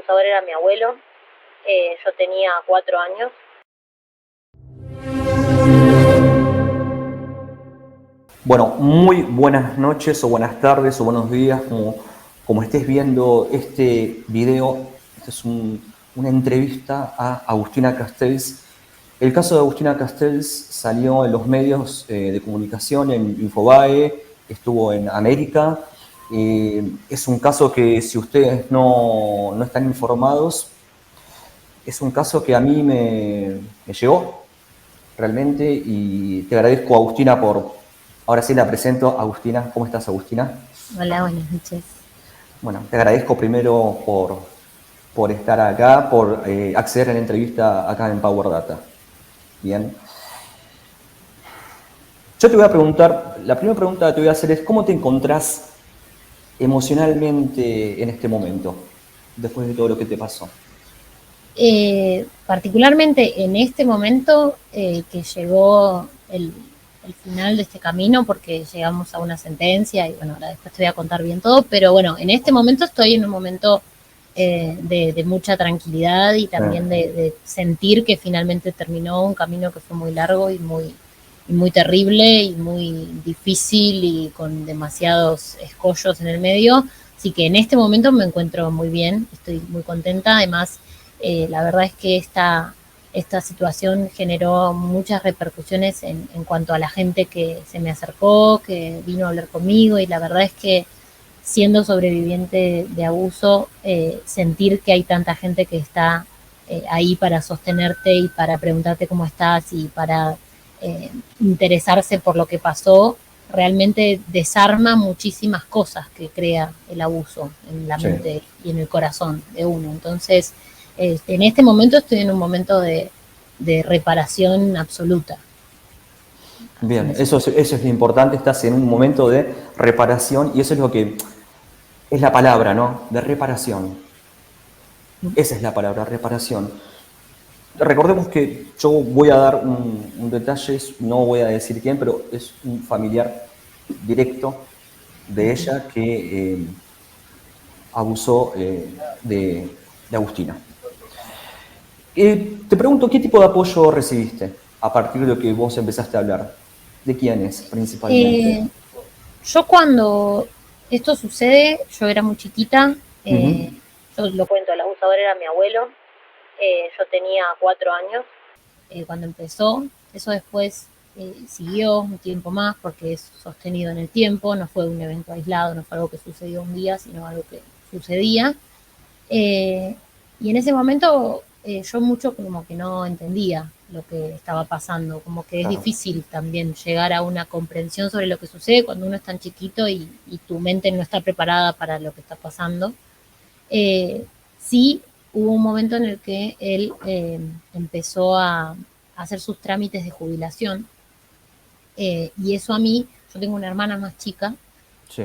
abusador era mi abuelo. Yo tenía 4 años. Bueno, muy buenas noches o buenas tardes o buenos días, como estés viendo este video. Esta es una entrevista a Agustina Castells. El caso de Agustina Castells salió en los medios de comunicación, en Infobae, estuvo en América. Es un caso que, si ustedes no están informados, es un caso que a mí me llegó realmente, y te agradezco, Agustina, ahora sí la presento. Agustina, ¿cómo estás, Agustina? Hola, buenas noches. Bueno, te agradezco primero por estar acá, por acceder a la entrevista acá en Power Data. Bien. Yo te voy a preguntar, la primera pregunta que te voy a hacer es: ¿cómo te encontrás emocionalmente en este momento, después de todo lo que te pasó? Particularmente en este momento que llegó el final de este camino, porque llegamos a una sentencia y bueno, ahora después te voy a contar bien todo, pero bueno, en este momento estoy en un momento de mucha tranquilidad y también de sentir que finalmente terminó un camino que fue muy largo y muy terrible y muy difícil y con demasiados escollos en el medio. Así que en este momento me encuentro muy bien, estoy muy contenta. Además, la verdad es que esta situación generó muchas repercusiones en cuanto a la gente que se me acercó, que vino a hablar conmigo, y la verdad es que siendo sobreviviente de abuso, sentir que hay tanta gente que está ahí para sostenerte y para preguntarte cómo estás y para interesarse por lo que pasó, realmente desarma muchísimas cosas que crea el abuso en la Sí. mente y en el corazón de uno. Entonces, en este momento estoy en un momento de reparación absoluta. Bien, eso es lo importante. Estás en un momento de reparación, y eso es lo que es la palabra, ¿no? De reparación. Esa es la palabra, reparación. Recordemos que yo voy a dar un detalle, no voy a decir quién, pero es un familiar directo de ella que abusó de Agustina. Te pregunto, ¿qué tipo de apoyo recibiste a partir de lo que vos empezaste a hablar? ¿De quiénes principalmente? Eh, yo cuando esto sucede, yo era muy chiquita, Ujú. yo lo cuento, el abusador era mi abuelo. Yo tenía 4 años cuando empezó. Eso después siguió un tiempo más porque es sostenido en el tiempo, no fue un evento aislado, no fue algo que sucedió un día, sino algo que sucedía. Eh, y en ese momento yo mucho como que no entendía lo que estaba pasando, como que es Claro. difícil también llegar a una comprensión sobre lo que sucede cuando uno es tan chiquito y tu mente no está preparada para lo que está pasando. Sí, hubo un momento en el que él empezó a hacer sus trámites de jubilación, y eso a mí, yo tengo una hermana más chica, Sí.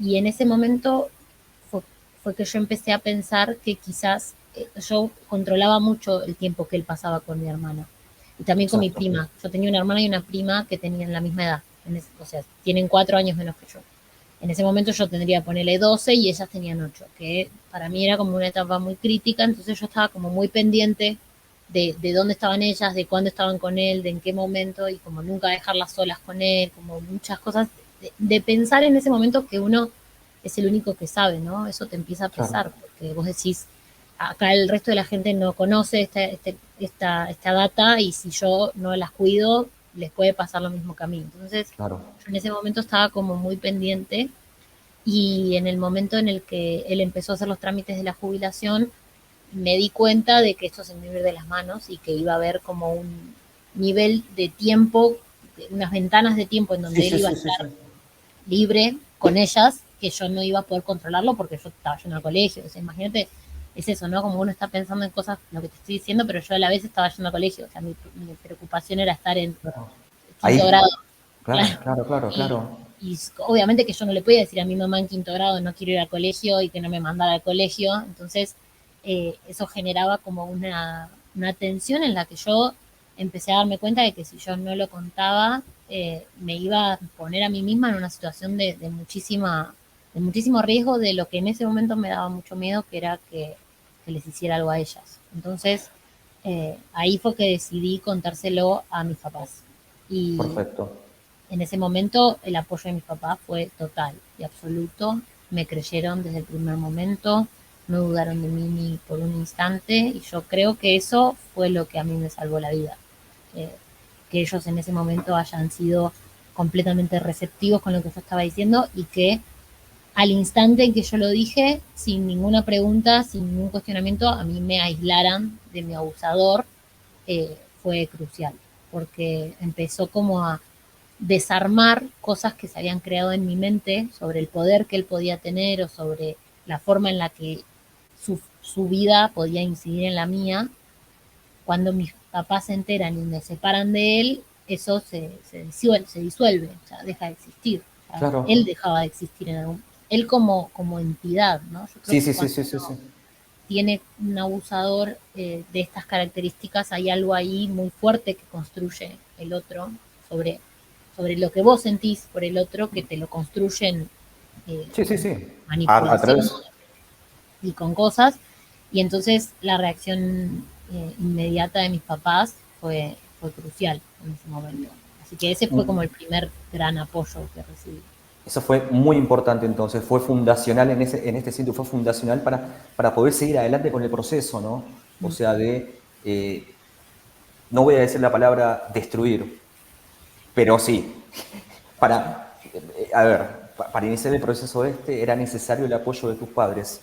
y en ese momento fue, fue que yo empecé a pensar que quizás yo controlaba mucho el tiempo que él pasaba con mi hermana y también con mi Exacto. prima. Yo tenía una hermana y una prima que tenían la misma edad, o sea, tienen 4 años menos que yo. En ese momento yo tendría, ponerle 12 y ellas tenían 8, que para mí era como una etapa muy crítica. Entonces yo estaba como muy pendiente de dónde estaban ellas, de cuándo estaban con él, de en qué momento, y como nunca dejarlas solas con él, como muchas cosas, de pensar en ese momento que uno es el único que sabe, ¿no? Eso te empieza a Claro. pesar, porque vos decís, acá el resto de la gente no conoce esta data, y si yo no las cuido, les puede pasar lo mismo que a mí. Entonces, Claro. yo en ese momento estaba como muy pendiente, y en el momento en el que él empezó a hacer los trámites de la jubilación, me di cuenta de que esto se me iba a ir de las manos y que iba a haber como un nivel de tiempo, unas ventanas de tiempo en Sí, donde él sí, iba a sí, sí, estar sí. libre con ellas, que yo no iba a poder controlarlo porque yo estaba yendo al colegio. O sea, imagínate, es eso, ¿no? Como uno está pensando en cosas, lo que te estoy diciendo, pero yo a la vez estaba yendo al colegio. O sea, mi preocupación era estar en Claro. quinto Ahí. grado, Claro, claro. claro, claro, Y, claro. y obviamente que yo no le podía decir a mi mamá en quinto grado no quiero ir al colegio y que no me mandara al colegio. Entonces, eso generaba como una tensión en la que yo empecé a darme cuenta de que si yo no lo contaba, me iba a poner a mí misma en una situación de muchísimo riesgo, de lo que en ese momento me daba mucho miedo, que era que que les hiciera algo a ellas. Entonces, ahí fue que decidí contárselo a mis papás. Y Perfecto. en ese momento el apoyo de mis papás fue total y absoluto. Me creyeron desde el primer momento, no dudaron de mí ni por un instante y yo creo que eso fue lo que a mí me salvó la vida. Eh, que ellos en ese momento hayan sido completamente receptivos con lo que yo estaba diciendo y que al instante en que yo lo dije, sin ninguna pregunta, sin ningún cuestionamiento, a mí me aislaran de mi abusador, fue crucial, porque empezó como a desarmar cosas que se habían creado en mi mente sobre el poder que él podía tener o sobre la forma en la que su vida podía incidir en la mía. Cuando mis papás se enteran y me separan de él, eso se disuelve, o sea, deja de existir. O sea, él Claro. dejaba de existir en algún, él como entidad, ¿no? Yo creo Sí, que sí, sí, cuando sí, sí, uno sí. tiene un abusador de estas características, hay algo ahí muy fuerte que construye el otro sobre, sobre lo que vos sentís por el otro, que te lo construyen Sí, sí, con sí. A manipulación través. y con cosas. Y entonces la reacción inmediata de mis papás fue crucial en ese momento. Así que ese fue como el primer gran apoyo que recibí. Eso fue muy importante entonces, fue fundacional en este sitio, fue fundacional para poder seguir adelante con el proceso, ¿no? O Mm. sea, no voy a decir la palabra destruir, pero sí, a ver, para iniciar el proceso este era necesario el apoyo de tus padres.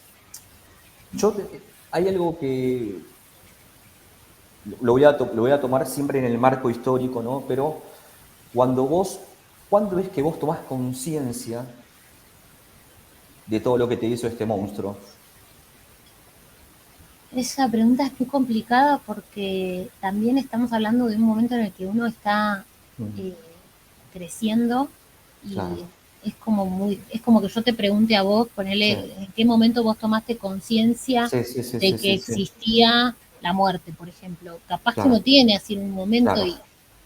Hay algo que lo voy a tomar siempre en el marco histórico, ¿no? Pero ¿cuándo es que vos tomás conciencia de todo lo que te hizo este monstruo? Esa pregunta es muy complicada porque también estamos hablando de un momento en el que uno está Mm, eh, creciendo y claro, es como que yo te pregunte a vos, sí, ponele, ¿en qué momento vos tomaste conciencia sí, sí, sí, de sí, que sí, sí, existía la muerte, por ejemplo? Capaz que uno claro, tiene así en un momento, claro,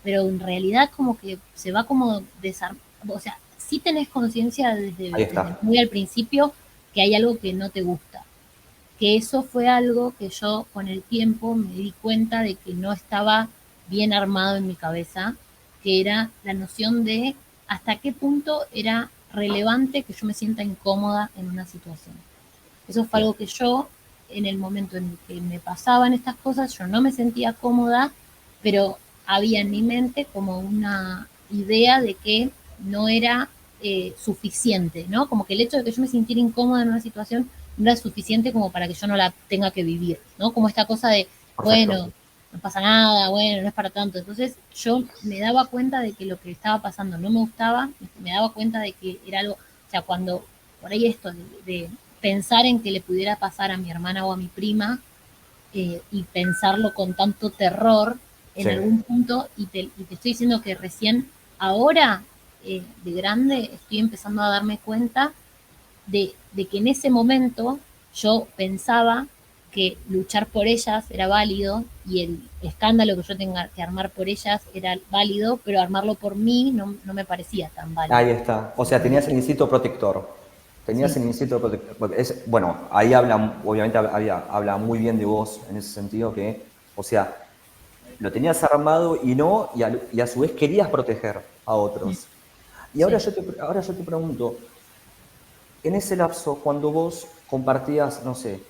pero en realidad como que se va como desarmando, o sea, sí tenés conciencia ahí desde está, muy al principio que hay algo que no te gusta, que eso fue algo que yo con el tiempo me di cuenta de que no estaba bien armado en mi cabeza, que era la noción de hasta qué punto era relevante que yo me sienta incómoda en una situación. Eso fue bien, algo que yo, en el momento en el que me pasaban estas cosas, yo no me sentía cómoda, pero había en mi mente como una idea de que no era suficiente, ¿no? Como que el hecho de que yo me sintiera incómoda en una situación no era suficiente como para que yo no la tenga que vivir, ¿no? Como esta cosa de, perfecto, bueno, no pasa nada, bueno, no es para tanto. Entonces yo me daba cuenta de que lo que estaba pasando no me gustaba, me daba cuenta de que era algo, o sea, cuando por ahí esto de pensar en que le pudiera pasar a mi hermana o a mi prima y pensarlo con tanto terror en sí, algún punto y te estoy diciendo que recién ahora de grande estoy empezando a darme cuenta de que en ese momento yo pensaba que luchar por ellas era válido y el escándalo que yo tenga que armar por ellas era válido, pero armarlo por mí no me parecía tan válido. ahí está. O sea, tenías el instinto protector, tenías Sí, el instinto protector. Bueno, ahí habla, obviamente habla muy bien de vos en ese sentido que, o sea, lo tenías armado y no, y a su vez querías proteger a otros. Y sí. ahora yo te pregunto, en ese lapso, cuando vos compartías, no sé,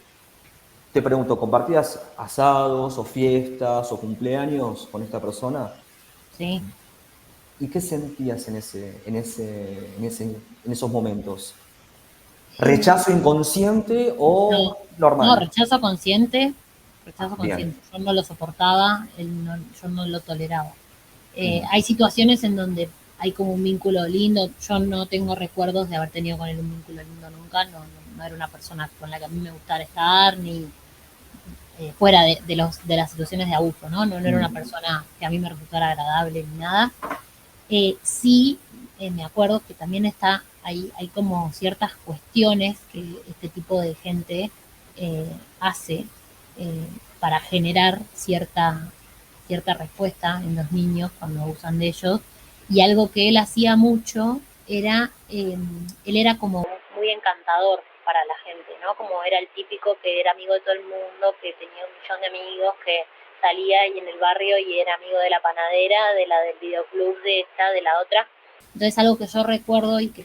te pregunto, ¿compartías asados o fiestas o cumpleaños con esta persona? Sí. ¿Y qué sentías en esos momentos? ¿Rechazo inconsciente No, o no, normal? rechazo consciente, Ah, rechazo bien. consciente. Yo no lo soportaba, yo no lo toleraba. Mm, Hay situaciones en donde hay como un vínculo lindo. Yo no tengo recuerdos de haber tenido con él un vínculo lindo nunca. No era una persona con la que a mí me gustara estar, ni fuera de las situaciones de abuso, ¿no? No era una mm, persona que a mí me resultara agradable ni nada. Sí, me acuerdo que también hay como ciertas cuestiones que este tipo de gente hace eh, para generar cierta respuesta en los niños cuando abusan de ellos. Y algo que él hacía mucho era, él era como muy encantador. para la gente, ¿no? Como era el típico que era amigo de todo el mundo, que tenía 1 millón de amigos, que salía y en el barrio y era amigo de la panadera, de la del videoclub, de esta, de la otra. Entonces algo que yo recuerdo y que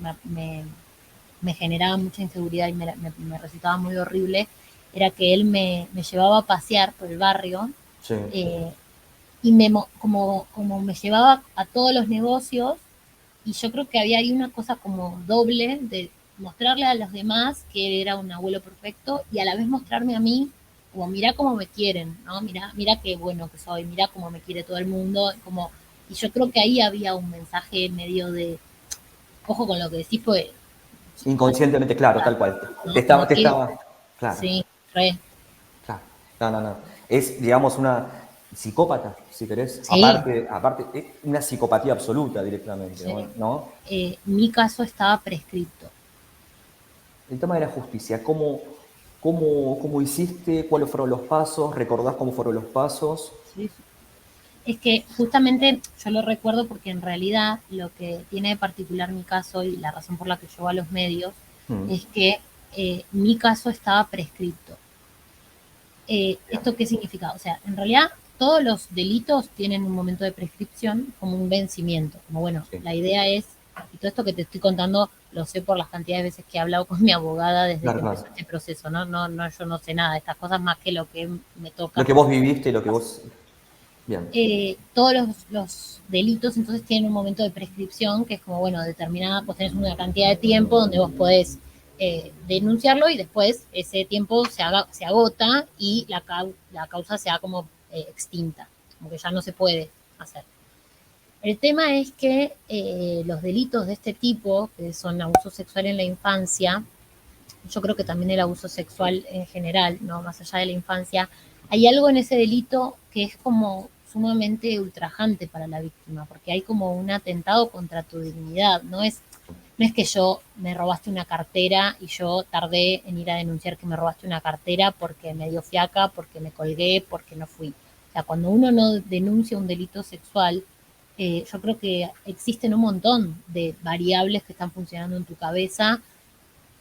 me generaba mucha inseguridad y me resultaba muy horrible, era que él me llevaba a pasear por el barrio, Sí. y como me llevaba a todos los negocios, y yo creo que había ahí una cosa como doble de mostrarle a los demás que era un abuelo perfecto y a la vez mostrarme a mí como mirá cómo me quieren, ¿no? Mirá qué bueno que soy, mirá cómo me quiere todo el mundo, como, y yo creo que ahí había un mensaje medio de, ojo con lo que decís, pues, Inconscientemente, claro, tal cual. ¿no? Como Te que, estaba, claro, sí, re, claro. No, no, no. Es, digamos, una psicópata, si querés. sí, Aparte, es una psicopatía absoluta directamente, sí. ¿no? Mi caso estaba prescripto. El tema de la justicia, ¿cómo hiciste? ¿Cuáles fueron los pasos? ¿Recordás cómo fueron los pasos? Sí, sí. Es que justamente yo lo recuerdo porque en realidad lo que tiene de particular mi caso y la razón por la que yo voy a los medios Mm, es que mi caso estaba prescripto. bien, ¿Esto qué significa? O sea, en realidad todos los delitos tienen un momento de prescripción como un vencimiento. Como bueno, sí, la idea es, y todo esto que te estoy contando lo sé por las cantidades de veces que he hablado con mi abogada desde claro, que empezó claro. este proceso, ¿no? Yo no sé nada de estas cosas más que lo que me Lo toca que por vos viviste, lo que vos... Bien, todos los delitos entonces tienen un momento de prescripción que es como, bueno, determinada, pues tenés una cantidad de tiempo donde vos podés denunciarlo y después ese tiempo se agota y la causa se ha como extinta, como que ya no se puede hacer. El tema es que los delitos de este tipo, que son abuso sexual en la infancia, yo creo que también el abuso sexual en general, no más allá de la infancia, hay algo en ese delito que es como sumamente ultrajante para la víctima, porque hay como un atentado contra tu dignidad, no es que yo me robaste una cartera y yo tardé en ir a denunciar que me robaste una cartera porque me dio fiaca, porque me colgué, porque no fui. O sea, cuando uno no denuncia un delito sexual, yo creo que existen un montón de variables que están funcionando en tu cabeza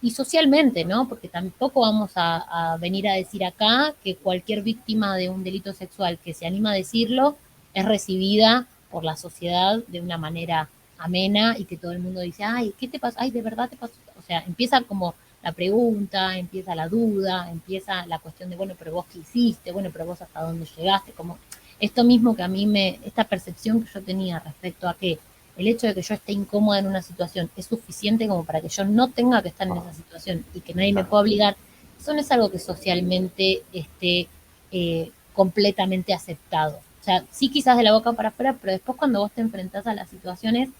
y socialmente, ¿no? Porque tampoco vamos a venir a decir acá que cualquier víctima de un delito sexual que se anima a decirlo es recibida por la sociedad de una manera amena y que todo el mundo dice, ay, ¿qué te pasó? Ay, ¿de verdad te pasó? O sea, empieza como la pregunta, empieza la duda, empieza la cuestión de, bueno, pero vos qué hiciste, bueno, pero vos hasta dónde llegaste, como esto mismo que a mí esta percepción que yo tenía respecto a que el hecho de que yo esté incómoda en una situación es suficiente como para que yo no tenga que estar en esa situación y que nadie me claro. pueda obligar, eso no es algo que socialmente esté completamente aceptado. O sea, sí quizás de la boca para afuera, pero después cuando vos te enfrentás a las situaciones,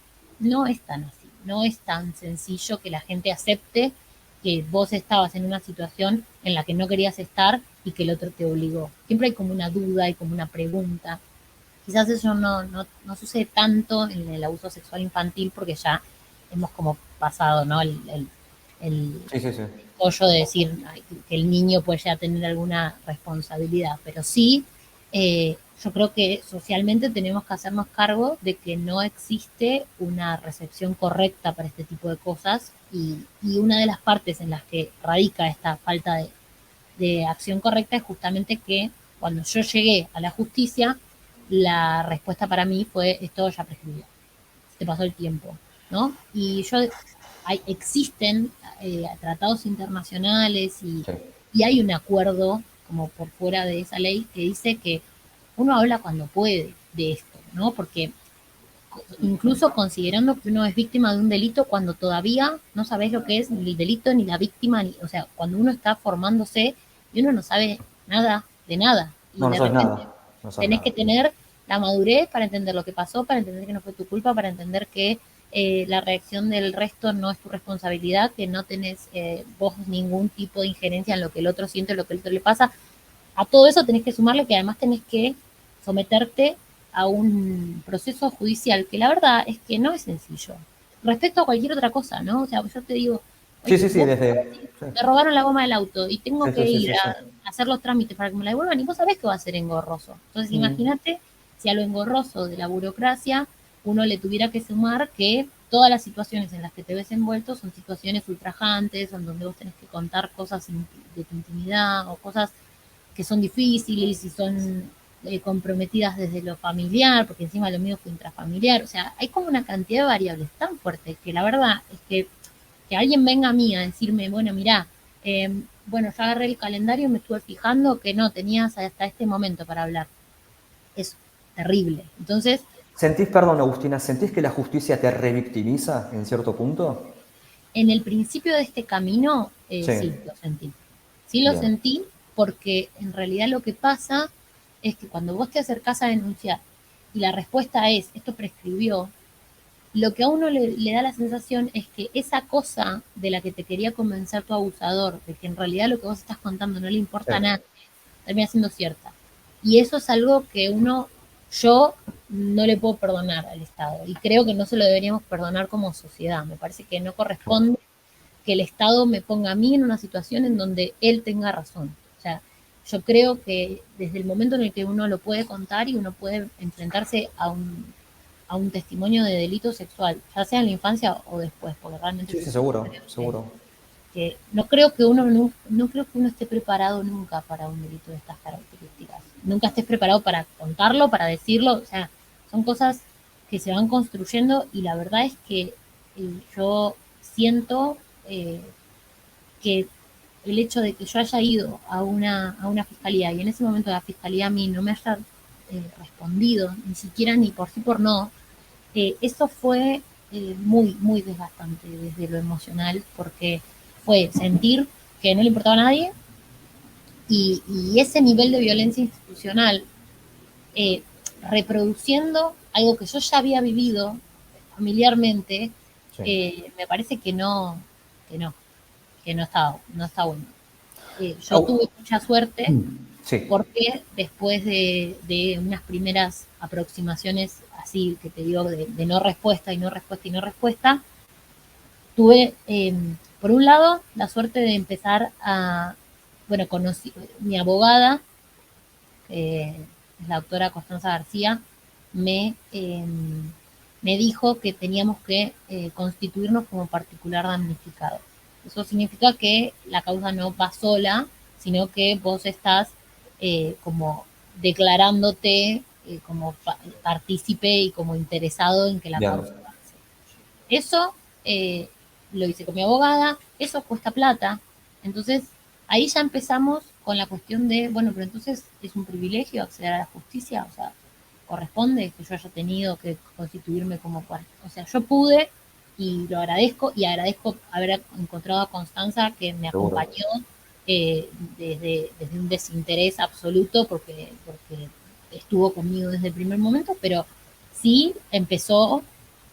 no es tan así, no es tan sencillo que la gente acepte que vos estabas en una situación en la que no querías estar y que el otro te obligó. Siempre hay como una duda, hay como una pregunta. Quizás eso no sucede tanto en el abuso sexual infantil porque ya hemos como pasado, ¿no? El Sí, sí, sí. pollo de decir ay, que el niño puede ya tener alguna responsabilidad, pero sí, yo creo que socialmente tenemos que hacernos cargo de que no existe una recepción correcta para este tipo de cosas y una de las partes en las que radica esta falta de acción correcta es justamente que cuando yo llegué a la justicia, la respuesta para mí fue esto ya prescribió, te pasó el tiempo, ¿no? Existen tratados internacionales Sí. y hay un acuerdo como por fuera de esa ley que dice que uno habla cuando puede de esto, ¿no? Porque incluso considerando que uno es víctima de un delito cuando todavía no sabes lo que es ni el delito ni la víctima, o sea, cuando uno está formándose y uno no sabe nada de nada y No, no de sabes repente nada. No sabes tenés que nada. tener la madurez para entender lo que pasó, para entender que no fue tu culpa, para entender que la reacción del resto no es tu responsabilidad, que no tenés vos ningún tipo de injerencia en lo que el otro siente, lo que el otro le pasa. A todo eso tenés que sumarle que además tenés que someterte a un proceso judicial que la verdad es que no es sencillo. Respecto a cualquier otra cosa, ¿no? O sea, yo te digo, Sí, oye, sí, sí, vos desde... Sí, me robaron la goma del auto y tengo sí, que sí, sí, ir sí, sí. a hacer los trámites para que me la devuelvan y vos sabés que va a ser engorroso. Entonces Mm, imagínate si a lo engorroso de la burocracia uno le tuviera que sumar que todas las situaciones en las que te ves envuelto son situaciones ultrajantes, en donde vos tenés que contar cosas de tu intimidad o cosas que son difíciles y son comprometidas desde lo familiar, porque encima lo mío fue intrafamiliar. O sea, hay como una cantidad de variables tan fuertes que la verdad es que alguien venga a mí a decirme, bueno, mirá, bueno, yo agarré el calendario y me estuve fijando que no, tenías hasta este momento para hablar. Es terrible. Entonces, ¿Sentís, perdón, Agustina, sentís que la justicia te revictimiza en cierto punto? en el principio de este camino, Sí, sí, lo sentí. Sí lo bien, sentí porque en realidad lo que pasa es que cuando vos te acercás a denunciar y la respuesta es, esto prescribió, lo que a uno le da la sensación es que esa cosa de la que te quería convencer tu abusador, de que en realidad lo que vos estás contando no le sí, importa a nadie, termina siendo cierta. Y eso es algo que yo no le puedo perdonar al Estado. Y creo que no se lo deberíamos perdonar como sociedad. Me parece que no corresponde que el Estado me ponga a mí en una situación en donde él tenga razón. O sea, yo creo que desde el momento en el que uno lo puede contar y uno puede enfrentarse a un testimonio de delito sexual, ya sea en la infancia o después, porque realmente sí, yo sí, seguro, creo seguro. que no creo que uno no creo que uno esté preparado nunca para un delito de estas características. Nunca estés preparado para contarlo, para decirlo, o sea, son cosas que se van construyendo y la verdad es que yo siento eh, que el hecho de que yo haya ido a una fiscalía y en ese momento la fiscalía a mí no me haya respondido, ni siquiera ni por sí por no, eso fue muy, muy desgastante desde lo emocional, porque fue sentir que no le importaba a nadie y ese nivel de violencia institucional eh, reproduciendo algo que yo ya había vivido familiarmente, Sí. me parece que no, que no está bueno. Yo tuve Au- mucha suerte sí, porque después de unas primeras aproximaciones así que te digo de no respuesta y no respuesta y no respuesta, tuve por un lado la suerte de empezar a, bueno, conocí mi abogada, es la doctora Constanza García, me, eh, me dijo que teníamos que constituirnos como particular damnificado. Eso significa que la causa no va sola, sino que vos estás como declarándote como partícipe y como interesado en que la bien. causa avance. Eso eh, lo hice con mi abogada, eso cuesta plata. Entonces, ahí ya empezamos con la cuestión de, bueno, pero entonces es un privilegio acceder a la justicia, o sea, corresponde que yo haya tenido que constituirme como cual. O sea, yo pude y lo agradezco y agradezco haber encontrado a Constanza que me Seguro. acompañó desde un desinterés absoluto porque estuvo conmigo desde el primer momento, pero sí empezó,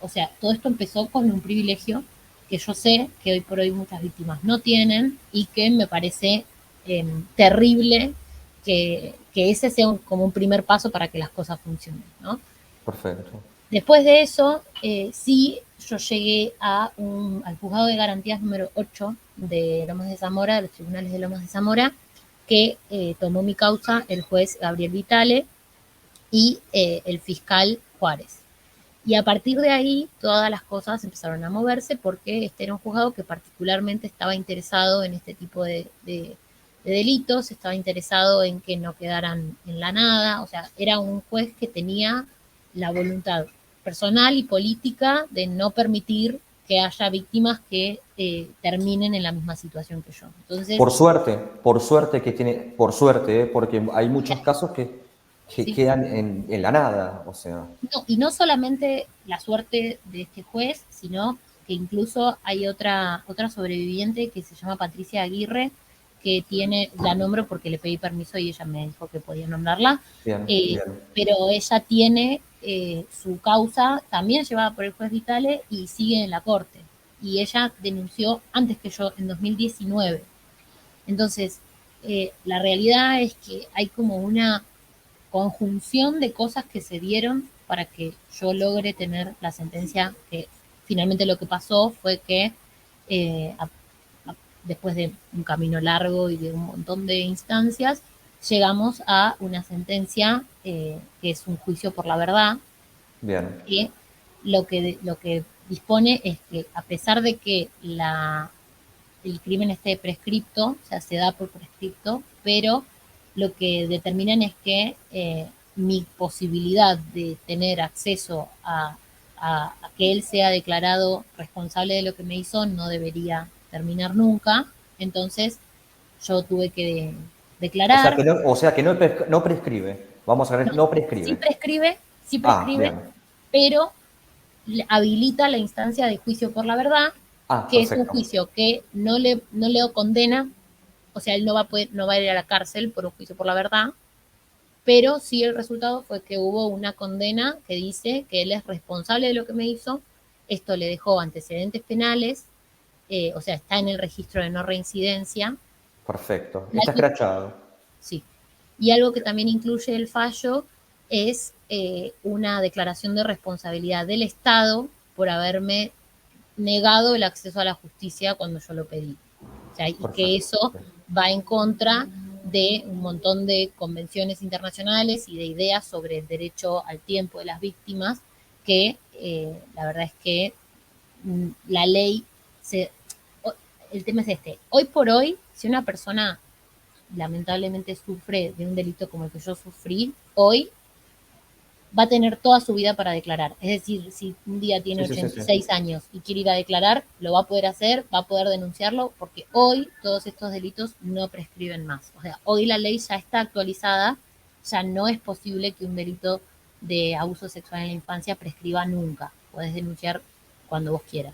o sea, todo esto empezó con un privilegio que yo sé que hoy por hoy muchas víctimas no tienen y que me parece terrible que ese sea como un primer paso para que las cosas funcionen, ¿no? Perfecto. Después de eso, sí, yo llegué al juzgado de garantías número 8 de Lomas de Zamora, de los tribunales de Lomas de Zamora, que tomó mi causa el juez Gabriel Vitale y el fiscal Juárez. Y a partir de ahí, todas las cosas empezaron a moverse porque este era un juzgado que particularmente estaba interesado en este tipo de delitos, estaba interesado en que no quedaran en la nada, o sea, era un juez que tenía la voluntad personal y política de no permitir que haya víctimas que terminen en la misma situación que yo. Entonces, Por suerte que tiene, por suerte, porque hay muchos casos que sí, quedan en la nada, o sea, no, y no solamente la suerte de este juez, sino que incluso hay otra sobreviviente que se llama Patricia Aguirre, que tiene, la nombro porque le pedí permiso y ella me dijo que podía nombrarla, bien, bien, pero ella tiene su causa también llevada por el juez Vitale y sigue en la corte. Y ella denunció antes que yo, en 2019. Entonces, la realidad es que hay como una conjunción de cosas que se dieron para que yo logre tener la sentencia que finalmente lo que pasó fue que eh, a, después de un camino largo y de un montón de instancias, llegamos a una sentencia que es un juicio por la verdad, bien, que lo que dispone es que a pesar de que el crimen esté prescripto, o sea, se da por prescripto, pero lo que determinan es que mi posibilidad de tener acceso a que él sea declarado responsable de lo que me hizo no debería terminar nunca. Entonces yo tuve que declarar. O sea que no, no prescribe. Vamos a ver, No, no prescribe. sí Ah, prescribe, bien. pero habilita la instancia de juicio por la verdad, Ah, que es un perfecto. juicio que no le condena, o sea, él no va a ir a la cárcel por un juicio por la verdad, pero sí el resultado fue que hubo una condena que dice que él es responsable de lo que me hizo, esto le dejó antecedentes penales, o sea, está en el registro de no reincidencia, Perfecto. y Está algo, escrachado. sí, y algo que también incluye el fallo es una declaración de responsabilidad del Estado por haberme negado el acceso a la justicia cuando yo lo pedí. O sea, y que Perfecto. eso va en contra de un montón de convenciones internacionales y de ideas sobre el derecho al tiempo de las víctimas, que la verdad es que la ley se... El tema es este. Hoy por hoy, si una persona lamentablemente sufre de un delito como el que yo sufrí, hoy va a tener toda su vida para declarar. Es decir, si un día tiene Sí, sí, sí, sí. 86 años y quiere ir a declarar, lo va a poder hacer, va a poder denunciarlo, porque hoy todos estos delitos no prescriben más. O sea, hoy la ley ya está actualizada, ya no es posible que un delito de abuso sexual en la infancia prescriba nunca. Podés denunciar cuando vos quieras.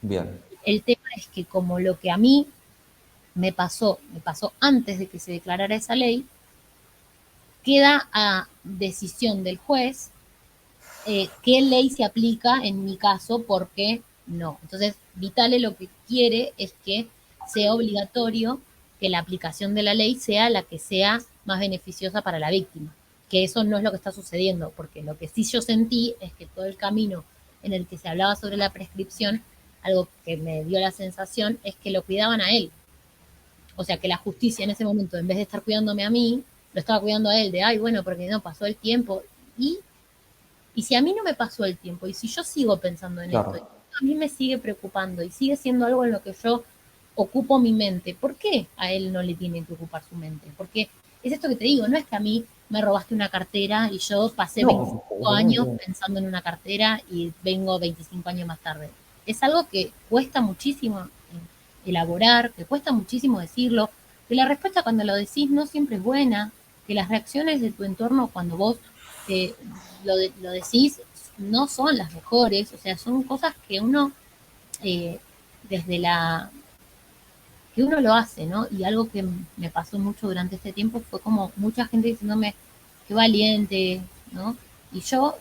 Bien. El tema es que como lo que a mí me pasó antes de que se declarara esa ley, queda a decisión del juez qué ley se aplica en mi caso, por qué no. Entonces, Vitale lo que quiere es que sea obligatorio que la aplicación de la ley sea la que sea más beneficiosa para la víctima, que eso no es lo que está sucediendo, porque lo que sí yo sentí es que todo el camino en el que se hablaba sobre la prescripción, algo que me dio la sensación es que lo cuidaban a él. O sea, que la justicia en ese momento, en vez de estar cuidándome a mí, lo estaba cuidando a él, de, ay, bueno, porque no pasó el tiempo. Y si a mí no me pasó el tiempo, y si yo sigo pensando en esto, y Claro. a mí me sigue preocupando, y sigue siendo algo en lo que yo ocupo mi mente, ¿por qué a él no le tiene que ocupar su mente? Porque es esto que te digo, no es que a mí me robaste una cartera y yo pasé No, 25 años obviamente. pensando en una cartera y vengo 25 años más tarde. Es algo que cuesta muchísimo elaborar, que cuesta muchísimo decirlo, que la respuesta cuando lo decís no siempre es buena, que las reacciones de tu entorno cuando vos eh, lo decís no son las mejores, o sea, son cosas que uno eh, desde la que uno lo hace, ¿no? Y algo que me pasó mucho durante este tiempo fue como mucha gente diciéndome qué valiente, ¿no? Y yo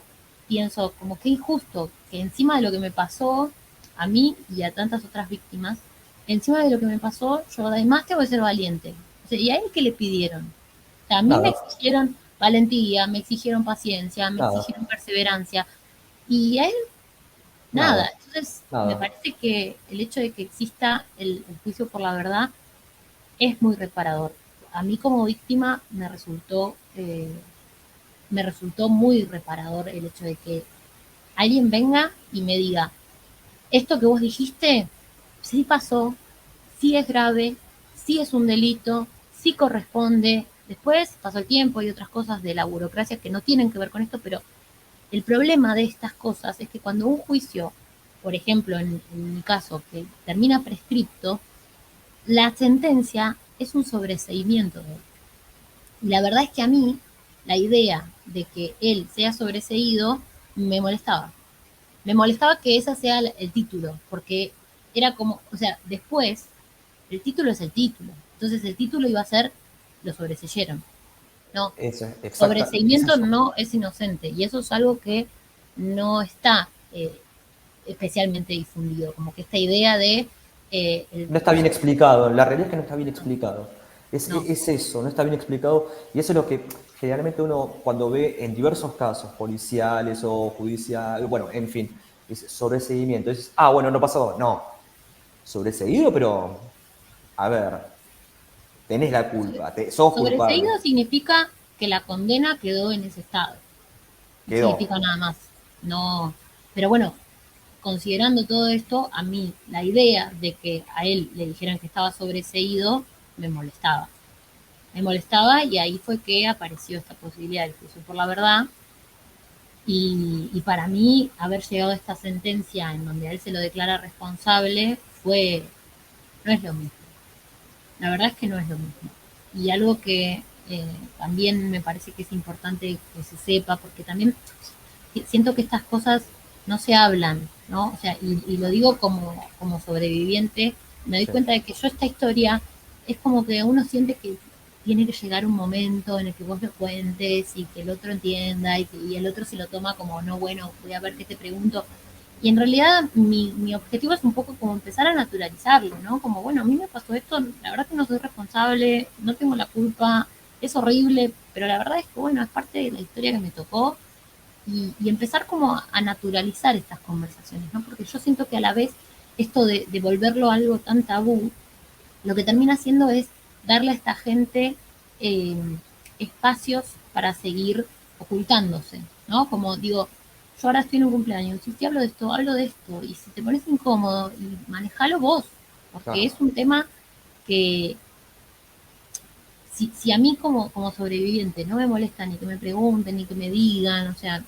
pienso como qué injusto que encima de lo que me pasó a mí y a tantas otras víctimas, encima de lo que me pasó, yo además tengo que ser valiente. O sea, ¿y a él qué le pidieron? O sea, a mí me Nada, exigieron valentía, me exigieron paciencia, me nada, exigieron perseverancia, y a él nada, nada. Entonces, me nada. parece que el hecho de que exista el juicio por la verdad es muy reparador. A mí como víctima me resultó muy reparador el hecho de que alguien venga y me diga, esto que vos dijiste, sí pasó, sí es grave, sí es un delito, sí corresponde. Después pasó el tiempo y otras cosas de la burocracia que no tienen que ver con esto, pero el problema de estas cosas es que cuando un juicio, por ejemplo, en mi caso, que termina prescripto, la sentencia es un sobreseimiento de él. Y la verdad es que a mí la idea de que él sea sobreseído me molestaba. Me molestaba que ese sea el título, porque era como, o sea, después el título es el título. Entonces el título iba a ser lo sobreseyeron. No, Eso, exacta, es sobreseimiento eso. no es inocente. Y eso es algo que no está especialmente difundido. Como que esta idea de No está bien juicio. explicado, la realidad es que no está bien explicado. No, Es eso, no está bien explicado. Y eso es lo que generalmente uno cuando ve en diversos casos, policiales o judiciales, bueno, en fin, es sobreseguimiento. Es, ah, bueno, no pasó. No, sobreseído, pero, a ver, tenés la culpa, sos sobreseído culpable. significa que la condena quedó en ese estado. No Quedó. significa nada más. No, pero bueno, considerando todo esto, a mí la idea de que a él le dijeran que estaba sobreseído me molestaba. Me molestaba y ahí fue que apareció esta posibilidad del juicio por la verdad. Y para mí, haber llegado a esta sentencia en donde a él se lo declara responsable no es lo mismo. La verdad es que no es lo mismo. Y algo que también me parece que es importante que se sepa, porque también siento que estas cosas no se hablan, ¿no? O sea, y lo digo como sobreviviente, me doy Sí. cuenta de que yo esta historia es como que uno siente que tiene que llegar un momento en el que vos lo cuentes y que el otro entienda y el otro se lo toma como, no, bueno, voy a ver qué te pregunto. Y en realidad mi objetivo es un poco como empezar a naturalizarlo, ¿no? Como, bueno, a mí me pasó esto, la verdad que no soy responsable, no tengo la culpa, es horrible, pero la verdad es que, bueno, es parte de la historia que me tocó y empezar como a naturalizar estas conversaciones, ¿no? Porque yo siento que a la vez esto de volverlo algo tan tabú, lo que termina haciendo es darle a esta gente eh, espacios para seguir ocultándose, ¿no? Como digo, yo ahora estoy en un cumpleaños, si te hablo de esto, y si te pones incómodo, y manejalo vos, porque Claro. es un tema que si a mí como sobreviviente no me molesta ni que me pregunten, ni que me digan, o sea,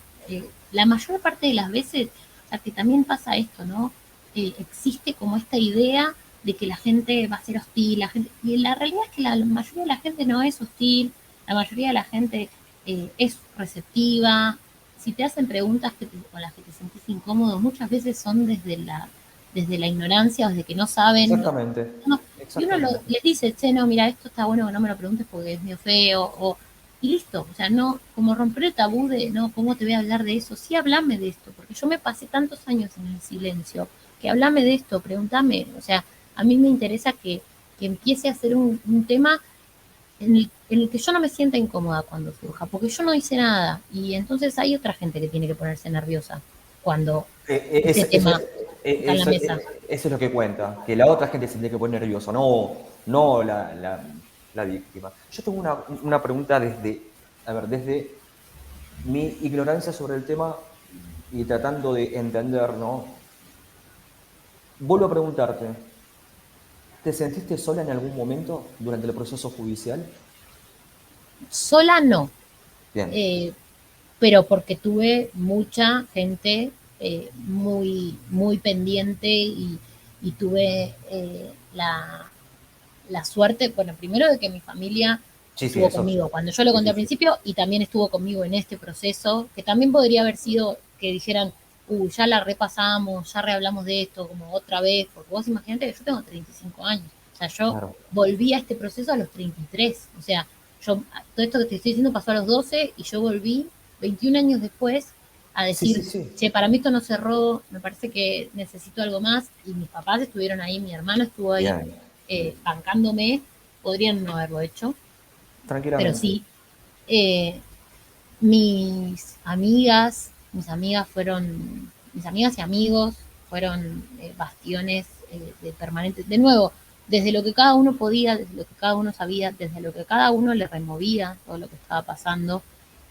la mayor parte de las veces, o sea, que también pasa esto, ¿no? Existe como esta idea de que la gente va a ser hostil, y la realidad es que la mayoría de la gente no es hostil, la mayoría de la gente es receptiva. Si te hacen preguntas con las que te sentís incómodo, muchas veces son desde la ignorancia o desde que no saben. Exactamente. No, y uno Exactamente. les dice, che, no, mira, esto está bueno que no me lo preguntes porque es medio feo, y listo, o sea, no, como romper el tabú de, no, ¿cómo te voy a hablar de eso? Sí, hablame de esto, porque yo me pasé tantos años en el silencio, que hablame de esto, pregúntame, o sea, a mí me interesa que empiece a ser un tema en el que yo no me sienta incómoda cuando surja, porque yo no hice nada, y entonces hay otra gente que tiene que ponerse nerviosa cuando ese tema está en la mesa. Eso es lo que cuenta, que la otra gente se tiene que poner nerviosa, no la víctima. Yo tengo una pregunta a ver, desde mi ignorancia sobre el tema y tratando de entender, ¿no? Vuelvo a preguntarte, ¿te sentiste sola en algún momento durante el proceso judicial? Sola no, Bien, eh, pero porque tuve mucha gente muy pendiente y tuve la suerte, bueno, primero de que mi familia sí, sí, estuvo eso, conmigo cuando yo lo sí, conté sí, al sí, principio y también estuvo conmigo en este proceso, que también podría haber sido que dijeran, ya la repasamos, ya rehablamos de esto como otra vez, porque vos imaginate que yo tengo 35 años, o sea, yo claro. volví a este proceso a los 33, o sea, yo, todo esto que te estoy diciendo pasó a los 12 y yo volví 21 años después a Sí, sí, decir, sí, che, para mí esto no cerró, me parece que necesito algo más, y mis papás estuvieron ahí, mi hermano estuvo ahí bien, bancándome, podrían no haberlo hecho, pero tranquilamente. sí. Mis amigas y amigos fueron bastiones de permanentes, de nuevo, desde lo que cada uno podía, desde lo que cada uno sabía, desde lo que cada uno le removía todo lo que estaba pasando,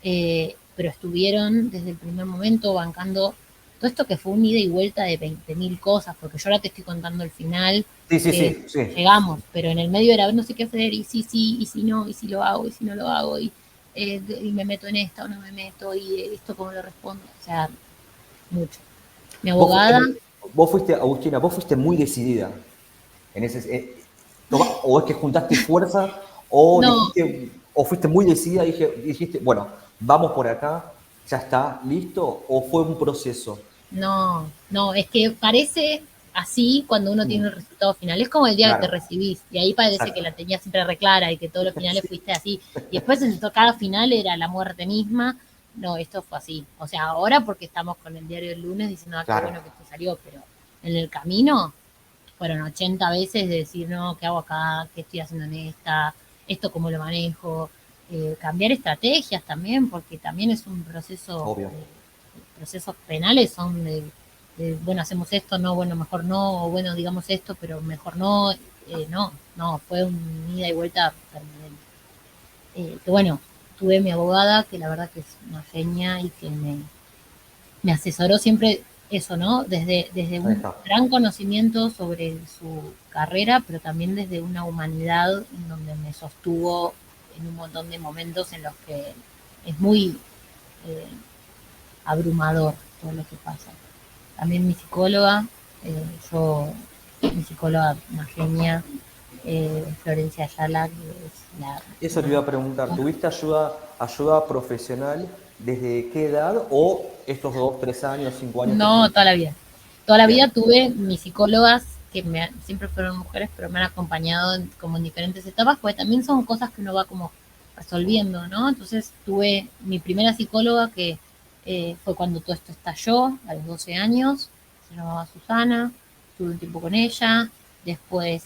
pero estuvieron desde el primer momento bancando todo esto que fue un ida y vuelta de 20.000 cosas, porque yo ahora te estoy contando el final, Sí, sí, que sí, sí. llegamos, pero en el medio era no sé qué hacer, y sí, sí, y si no, y si lo hago, y si no lo hago, y me meto en esto o no me meto, y esto cómo lo respondo, o sea, mucho. Mi Vos fuiste, abogada, vos fuiste, Agustina, vos fuiste muy decidida en ese, o es que juntaste fuerza, o no, dijiste, o fuiste muy decidida y dijiste, bueno, vamos por acá, ya está, listo, o fue un proceso. no, no, es que parece así cuando uno tiene el Mm, resultado final. Es como el día que te claro, recibís, y ahí parece que exacto. la tenías siempre reclara y que todos los finales Sí, fuiste así. Y después cada final era la muerte misma. No, esto fue así. O sea, ahora porque estamos con el diario del lunes diciendo, qué claro, bueno que esto salió, pero en el camino fueron 80 veces de decir, no, ¿qué hago acá? ¿Qué estoy haciendo en esta? ¿Esto cómo lo manejo? Cambiar estrategias también, porque también es un proceso, obvio. procesos penales son bueno, hacemos esto, no, bueno, mejor no, o bueno, digamos esto, pero mejor no, no, fue un ida y vuelta permanente. Que bueno, tuve mi abogada, que la verdad que es una genia y que me asesoró siempre eso, ¿no? Desde Ahí un está. gran conocimiento sobre su carrera, pero también desde una humanidad en donde me sostuvo en un montón de momentos en los que es muy eh, abrumador todo lo que pasa. También mi psicóloga, mi psicóloga, una genia, Florencia Ayala, que es Eso te iba a preguntar, ¿tuviste ayuda profesional desde qué edad o estos 2, 3 años, 5 años que no, estuviste? toda la vida. Toda la vida Bien, tuve mis psicólogas que siempre fueron mujeres, pero me han acompañado como en diferentes etapas, porque también son cosas que uno va como resolviendo, ¿no? Entonces tuve mi primera psicóloga que fue cuando todo esto estalló, a los 12 años, se llamaba Susana, estuve un tiempo con ella, después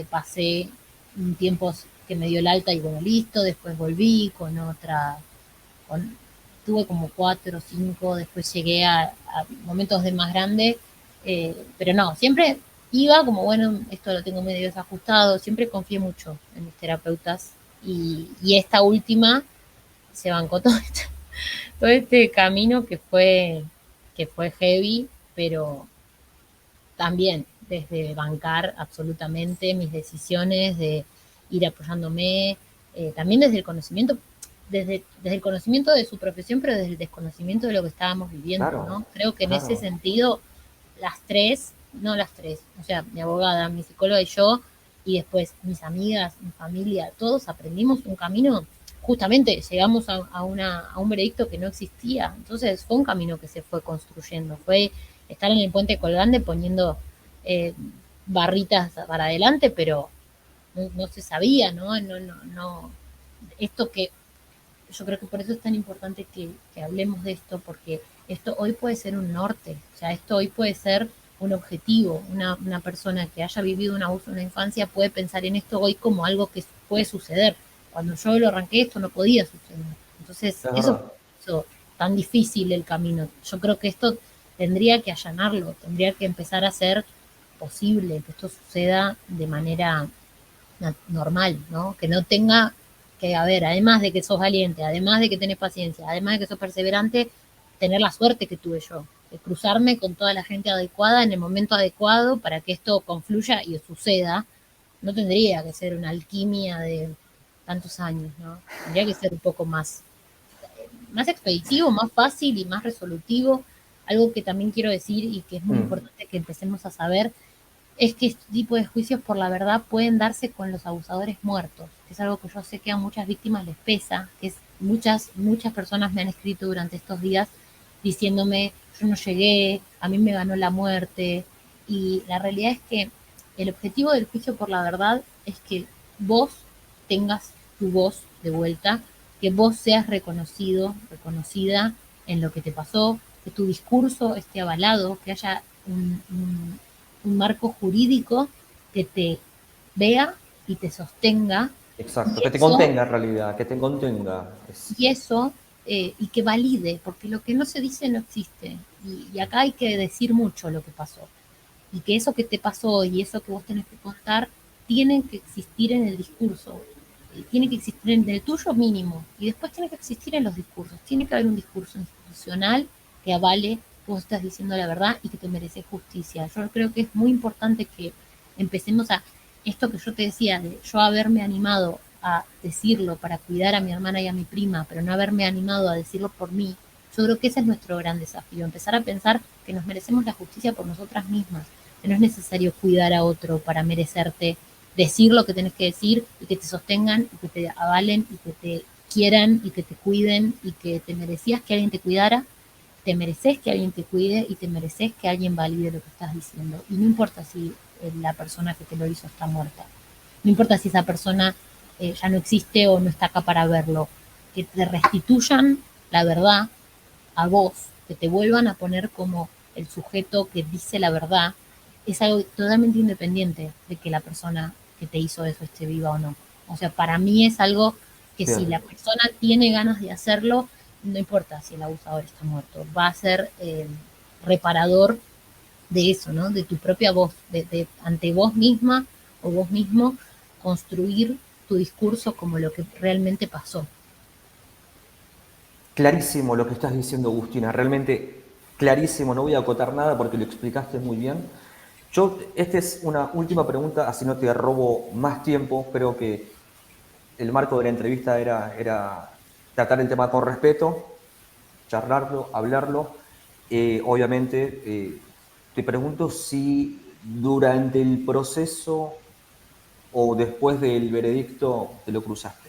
pasé un tiempo que me dio el alta y bueno, listo, después volví con otra, con, tuve como 4 o 5, después llegué a momentos de más grande, pero no, siempre iba como, bueno, esto lo tengo medio desajustado, siempre confié mucho en mis terapeutas y esta última se bancó todo este camino que fue heavy, pero también desde bancar absolutamente mis decisiones, de ir apoyándome, también desde el conocimiento, desde el conocimiento de su profesión, pero desde el desconocimiento de lo que estábamos viviendo, claro, ¿no? Creo que en ese claro. sentido, las tres, no las tres, o sea, mi abogada, mi psicóloga y yo, y después mis amigas, mi familia, todos aprendimos un camino, justamente llegamos a un veredicto que no existía, entonces fue un camino que se fue construyendo, fue estar en el puente colgante poniendo eh, barritas para adelante, pero no se sabía, ¿no? No, esto que yo creo que por eso es tan importante que hablemos de esto, porque esto hoy puede ser un norte, o sea, esto hoy puede ser un objetivo, una persona que haya vivido un abuso en la infancia puede pensar en esto hoy como algo que puede suceder. Cuando yo lo arranqué esto no podía suceder. Entonces, Es eso verdad. hizo tan difícil el camino. Yo creo que esto tendría que allanarlo, tendría que empezar a ser posible, que esto suceda de manera normal, ¿no? Que no tenga que, a ver, además de que sos valiente, además de que tenés paciencia, además de que sos perseverante, tener la suerte que tuve yo, de cruzarme con toda la gente adecuada en el momento adecuado para que esto confluya y suceda. No tendría que ser una alquimia de tantos años, ¿no? Tendría que ser un poco más expeditivo, más fácil y más resolutivo. Algo que también quiero decir y que es muy Mm, importante que empecemos a saber es que este tipo de juicios por la verdad pueden darse con los abusadores muertos, que es algo que yo sé que a muchas víctimas les pesa, que es muchas personas me han escrito durante estos días diciéndome, yo no llegué, a mí me ganó la muerte, y la realidad es que el objetivo del juicio por la verdad es que vos tengas tu voz de vuelta, que vos seas reconocido, reconocida en lo que te pasó, que tu discurso esté avalado, que haya un marco jurídico que te vea y te sostenga, exacto, y que te eso, contenga en realidad, que te contenga. y eso, y que valide, porque lo que no se dice no existe. Y acá hay que decir mucho lo que pasó. Y que eso que te pasó y eso que vos tenés que contar tienen que existir en el discurso. Tiene que existir en el tuyo mínimo. Y después tiene que existir en los discursos. Tiene que haber un discurso institucional que avale que vos estás diciendo la verdad y que te mereces justicia. Yo creo que es muy importante que empecemos a esto que yo te decía, de yo haberme animado a decirlo para cuidar a mi hermana y a mi prima, pero no haberme animado a decirlo por mí, yo creo que ese es nuestro gran desafío, empezar a pensar que nos merecemos la justicia por nosotras mismas, que no es necesario cuidar a otro para merecerte decir lo que tenés que decir y que te sostengan y que te avalen y que te quieran y que te cuiden y que te merecías que alguien te cuidara, te mereces que alguien te cuide y te mereces que alguien valide lo que estás diciendo. Y no importa si la persona que te lo hizo está muerta, no importa si esa persona ya no existe o no está acá para verlo, que te restituyan la verdad a vos, que te vuelvan a poner como el sujeto que dice la verdad, es algo totalmente independiente de que la persona que te hizo eso esté viva o no. O sea, para mí es algo que si la Bien. persona tiene ganas de hacerlo, no importa si el abusador está muerto, va a ser reparador de eso, ¿no? De tu propia voz, ante vos misma o vos mismo, construir tu discurso como lo que realmente pasó. Clarísimo lo que estás diciendo, Agustina. Realmente clarísimo, no voy a acotar nada porque lo explicaste muy bien. Esta es una última pregunta, así no te robo más tiempo. Creo que el marco de la entrevista era tratar el tema con respeto, charlarlo, hablarlo. Obviamente, te pregunto si durante el proceso o después del veredicto te lo cruzaste.